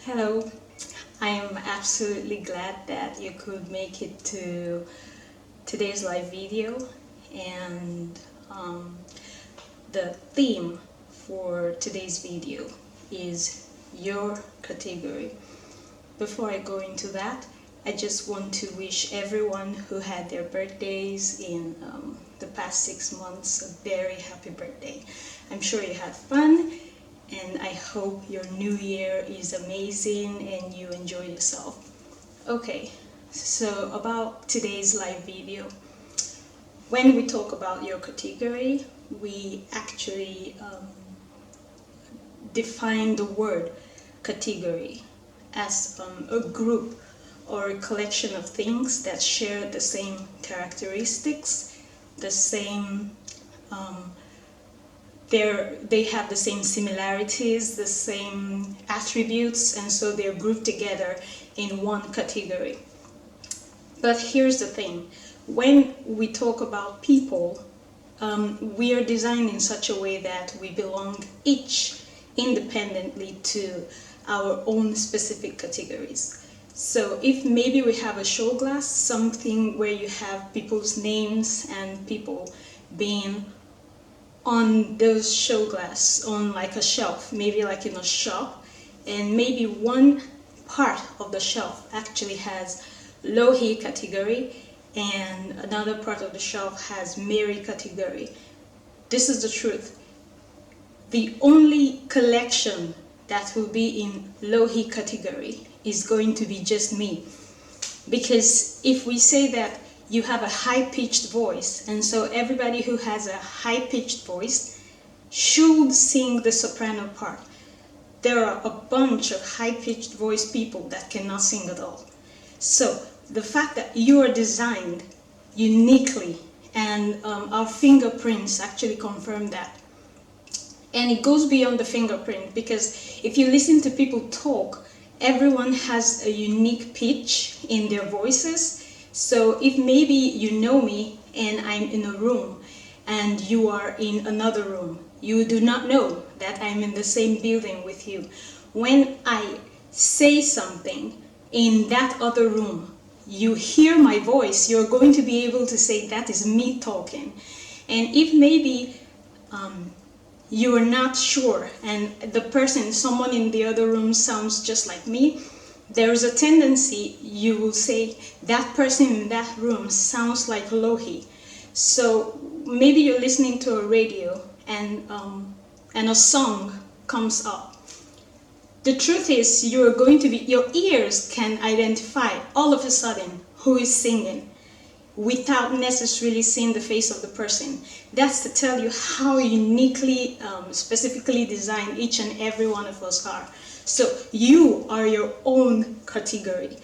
Hello, I am absolutely glad that you could make it to today's live video, and the theme for today's video is your category. Before I go into that, I just want to wish everyone who had their birthdays in the past 6 months a very happy birthday. I'm sure you had fun, and I hope your new year is amazing and you enjoy yourself. Okay, so about today's live video. When we talk about your category, we actually define the word category as a group or a collection of things that share the same characteristics, the same they have the same similarities, the same attributes, and so they're grouped together in one category. But here's the thing, when we talk about people, we are designed in such a way that we belong each independently to our own specific categories. So if maybe we have a show glass, something where you have people's names and people being on those show glass on like a shelf, maybe like in a shop, and maybe one part of the shelf actually has Lohi category and another part of the shelf has Mary category. This is the truth. The only collection that will be in Lohi category is going to be just me. Because if we say that you have a high-pitched voice, and so everybody who has a high-pitched voice should sing the soprano part. There are a bunch of high-pitched voice people that cannot sing at all. So the fact that you are designed uniquely, and our fingerprints actually confirm that. And it goes beyond the fingerprint, because if you listen to people talk, everyone has a unique pitch in their voices. So if maybe you know me and I'm in a room and you are in another room, you do not know that I'm in the same building with you. When I say something in that other room, you hear my voice, you're going to be able to say that is me talking. And if maybe you are not sure and the person, someone in the other room sounds just like me, there is a tendency you will say that person in that room sounds like Lohi. So maybe you're listening to a radio and a song comes up. The truth is you're going to be, your ears can identify all of a sudden who is singing without necessarily seeing the face of the person. That's to tell you how uniquely, specifically designed each and every one of us are. So you are your own category.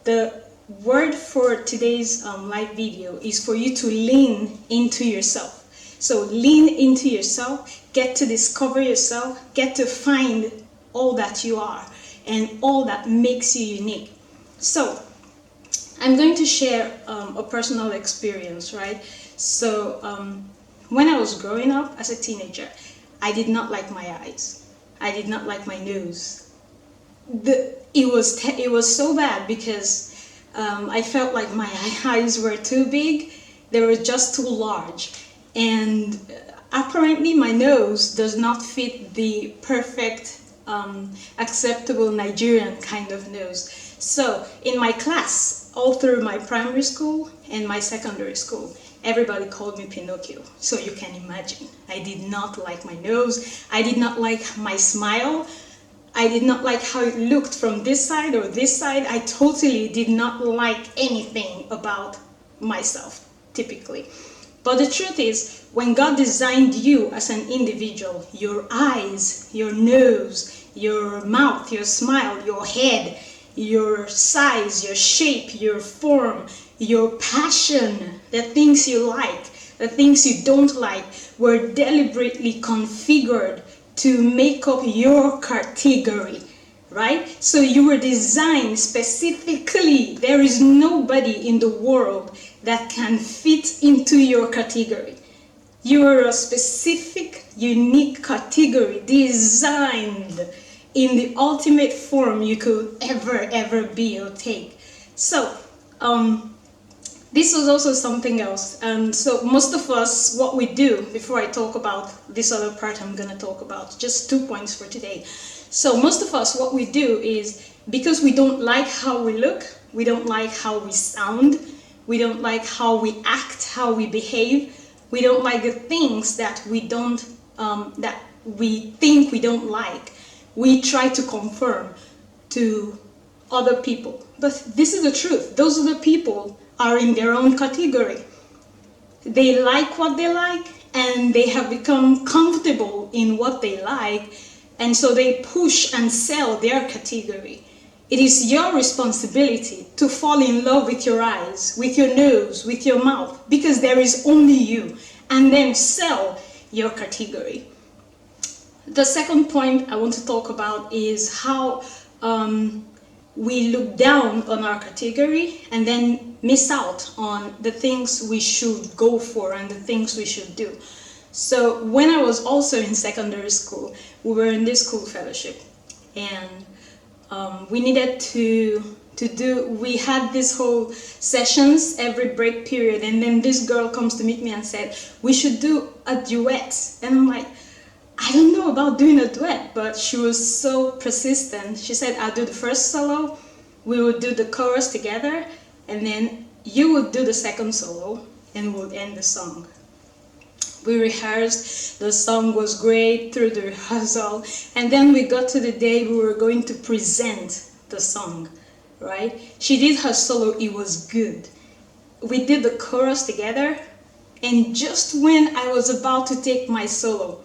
The word for today's live video is for you to lean into yourself. So lean into yourself, get to discover yourself, get to find all that you are and all that makes you unique. So I'm going to share a personal experience, right? So when I was growing up as a teenager, I did not like my eyes. I did not like my nose. It was so bad because I felt like my eyes were too big. They were just too large. And apparently my nose does not fit the perfect, acceptable Nigerian kind of nose. So in my class, all through my primary school and my secondary school, everybody called me Pinocchio. So you can imagine, I did not like my nose. I did not like my smile. I did not like how it looked from this side or this side. I totally did not like anything about myself, typically. But the truth is, when God designed you as an individual, your eyes, your nose, your mouth, your smile, your head, your size, your shape, your form, your passion, the things you like, the things you don't like, were deliberately configured to make up your category, right? So you were designed specifically. There is nobody in the world that can fit into your category. You are a specific, unique category designed in the ultimate form you could ever be or take. So this was also something else. And so most of us, what we do, before I talk about this other part I'm going to talk about, just 2 points for today. So most of us, what we do is, because we don't like how we look, we don't like how we sound, we don't like how we act, how we behave, we don't like the things that we don't, that we think we don't like, we try to conform to other people. But this is the truth. Those other people are in their own category. They like what they like, and they have become comfortable in what they like, and so they push and sell their category. It is your responsibility to fall in love with your eyes, with your nose, with your mouth, because there is only you, and then sell your category. The second point I want to talk about is how we look down on our category and then miss out on the things we should go for and the things we should do. So when I was also in secondary school, we were in this school fellowship, and we needed to do, we had this whole sessions every break period, and then this girl comes to meet me and said, we should do a duet. And I'm like, I don't know about doing a duet, but she was so persistent. She said, I'll do the first solo, we would do the chorus together, and then you would do the second solo, and we'll end the song. We rehearsed, the song was great through the rehearsal, and then we got to the day we were going to present the song, right? She did her solo, it was good. We did the chorus together, and just when I was about to take my solo,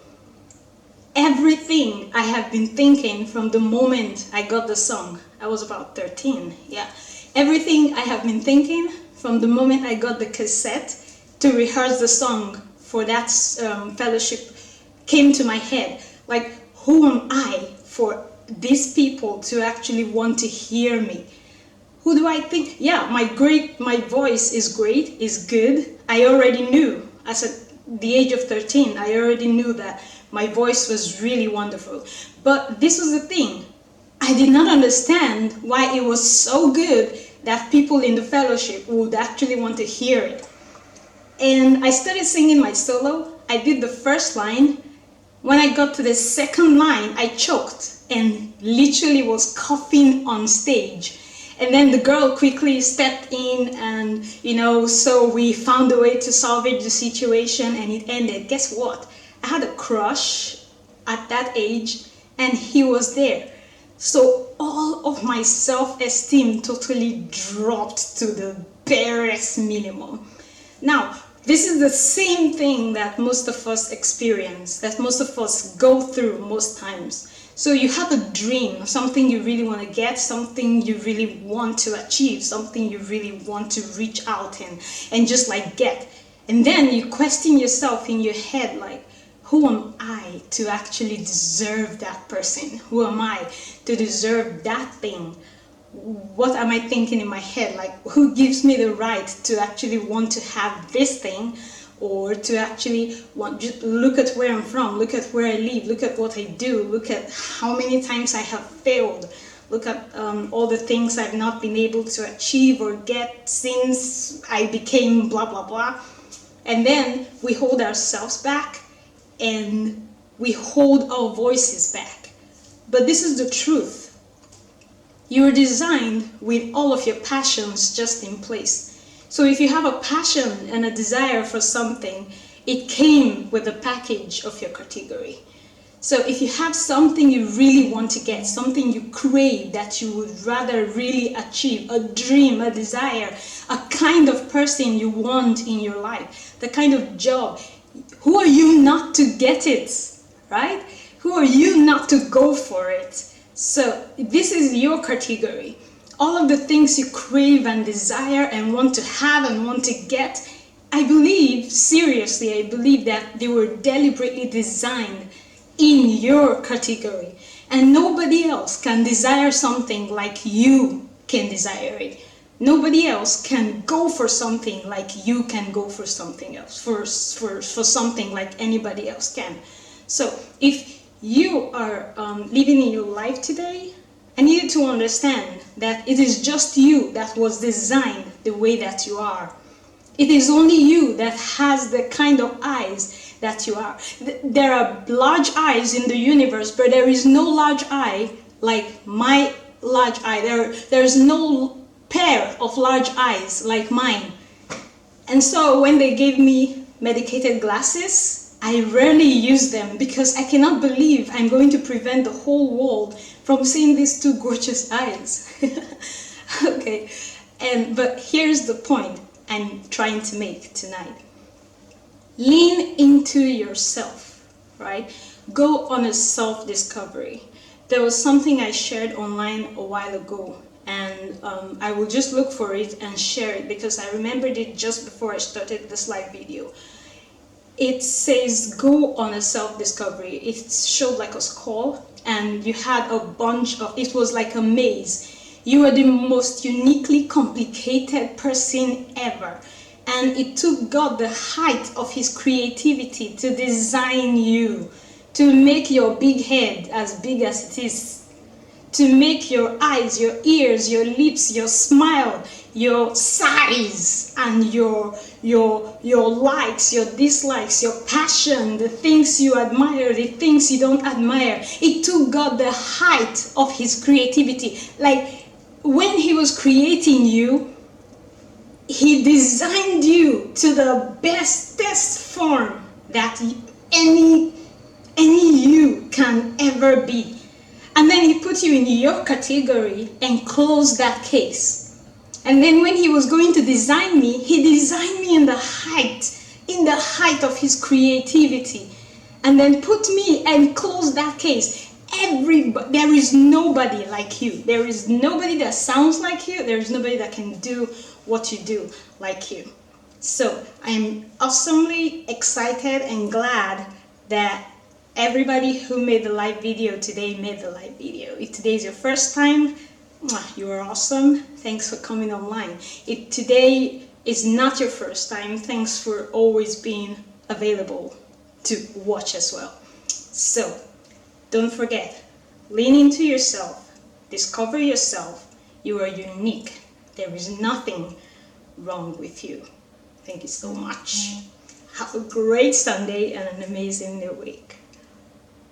everything I have been thinking from the moment I got the song, I was about 13, yeah. Everything I have been thinking from the moment I got the cassette to rehearse the song for that fellowship came to my head. Like, who am I for these people to actually want to hear me? Who do I think? Yeah, my voice is great, is good. I already knew, as at the age of 13, I already knew that my voice was really wonderful. But this was the thing. I did not understand why it was so good that people in the fellowship would actually want to hear it. And I started singing my solo. I did the first line. When I got to the second line, I choked and literally was coughing on stage. And then the girl quickly stepped in, and so we found a way to salvage the situation, and it ended. Guess what? I had a crush at that age, and he was there. So all of my self-esteem totally dropped to the barest minimum. Now, this is the same thing that most of us experience, that most of us go through most times. So you have a dream, something you really want to get, something you really want to achieve, something you really want to reach out and just like get. And then you question yourself in your head, like, who am I to actually deserve that person? Who am I to deserve that thing? What am I thinking in my head? Like, who gives me the right to actually want to have this thing, or to actually want, just look at where I'm from, look at where I live, look at what I do, look at how many times I have failed, look at all the things I've not been able to achieve or get since I became blah, blah, blah. And then we hold ourselves back, and we hold our voices back. But this is the truth. You were designed with all of your passions just in place. So if you have a passion and a desire for something, it came with a package of your category. So if you have something you really want to get, something you crave that you would rather really achieve, a dream, a desire, a kind of person you want in your life, the kind of job, who are you not to get it, right? Who are you not to go for it? So this is your category. All of the things you crave and desire and want to have and want to get, I believe, seriously, I believe that they were deliberately designed in your category. And nobody else can desire something like you can desire it. Nobody else can go for something like you can go for something else, for something like anybody else can. So if you are living in your life today, I need you to understand that it is just you that was designed the way that you are. It is only you that has the kind of eyes that you are. There are large eyes in the universe, but there is no large eye like my large eye. There is no pair of large eyes like mine. And so when they gave me medicated glasses, I rarely use them because I cannot believe I'm going to prevent the whole world from seeing these two gorgeous eyes. Okay, but here's the point I'm trying to make tonight. Lean into yourself, right? Go on a self-discovery. There was something I shared online a while ago, and I will just look for it and share it because I remembered it just before I started this live video. It says go on a self-discovery. It showed like a skull, and you had a bunch of, it was like a maze. You are the most uniquely complicated person ever. And it took God the height of his creativity to design you, to make your big head as big as it is, to make your eyes, your ears, your lips, your smile, your size, and your likes, your dislikes, your passion, the things you admire, the things you don't admire. It took God the height of his creativity. Like when he was creating you, he designed you to the bestest form that any you can ever be. And then he put you in your category and closed that case. And then when he was going to design me, he designed me in the height of his creativity. And then put me and closed that case. There is nobody like you. There is nobody that sounds like you. There is nobody that can do what you do like you. So I'm awesomely excited and glad that everybody who made the live video today made the live video. If today is your first time, you are awesome. Thanks for coming online. If today is not your first time, thanks for always being available to watch as well. So don't forget, lean into yourself, discover yourself. You are unique. There is nothing wrong with you. Thank you so much. Have a great Sunday and an amazing new week.